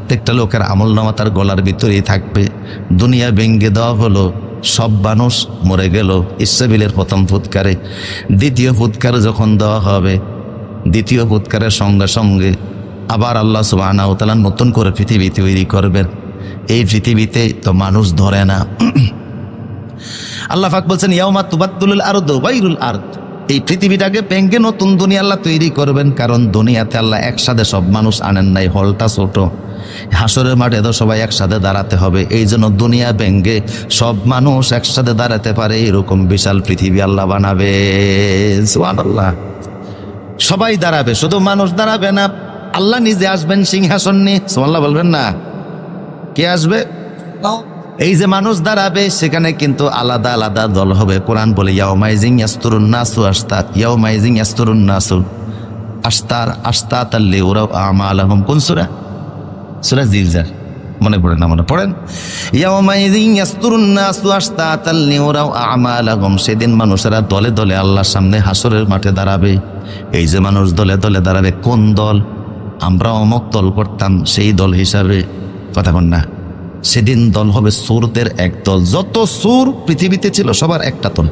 প্রত্যেকটা লোকের আমলনামা তার গলার ভিতরেই থাকবে। দুনিয়া ভেঙ্গে দেওয়া হলো, সব মানুষ মরে গেল ইসরাফিলের প্রথম ফুৎকারে। দ্বিতীয় ফুৎকার যখন দেওয়া হবে, দ্বিতীয় ফুৎকারের সঙ্গে সঙ্গে আবার আল্লাহ সুবহানাহু ওয়া তাআলা নতুন করে পৃথিবী তৈরি করবেন। এই পৃথিবীতে তো মানুষ ধরে না। আল্লাহ পাক বলছেন ইয়াউমা তুবাদদুলুল আরদু গায়রুল আরদ, এই পৃথিবীটাকে ভেঙ্গে নতুন দুনিয়া আল্লাহ তৈরি করবেন। কারণ দুনিয়াতে আল্লাহ একসাথে সব মানুষ আনেন নাই, হলটা ছোট, হাসরের মাঠে তো সবাই একসাথে দাঁড়াতে হবে। এই জন্য দুনিয়া ভেঙ্গে সব মানুষ একসাথে দাঁড়াতে পারে এরকম বিশাল পৃথিবী আল্লাহ বানাবে। সুবহানাল্লাহ। সবাই দাঁড়াবে, শুধু মানুষ দাঁড়াবে না, আল্লাহ নিজে আসবেন সিংহাসন নিয়ে। সুবহানাল্লাহ বলবেন না? কে আসবে? এই যে মানুষ দাঁড়াবে সেখানে কিন্তু আলাদা আলাদা দল হবে। কোরআন বলে ইয়াউমাইজিন ইয়াসতুরুন নাসু আশতাত, ইয়াউমাইজিন ইয়াসতুরুন নাসু আশতাতাল লিউরাউ আমালাহুম। কোন সূরা? সূরা জিলজাল। মনে পড়ে না? মনে পড়েন? ইয়াউমাইজিন ইয়াসতুরুন নাসু আশতাতাল লিউরাউ আমালাহুম, সেদিন মানুষেরা দলে দলে আল্লাহর সামনে হাসরের মাঠে দাঁড়াবে। এই যে মানুষ দলে দলে দাঁড়াবে, কোন দল? আমরা অমুক দল করতাম সেই দল হিসাবে। কথা বল না? সেদিন দল হবে সুরদের এক দল। যত সুর পৃথিবীতে ছিল সবার একটা দল।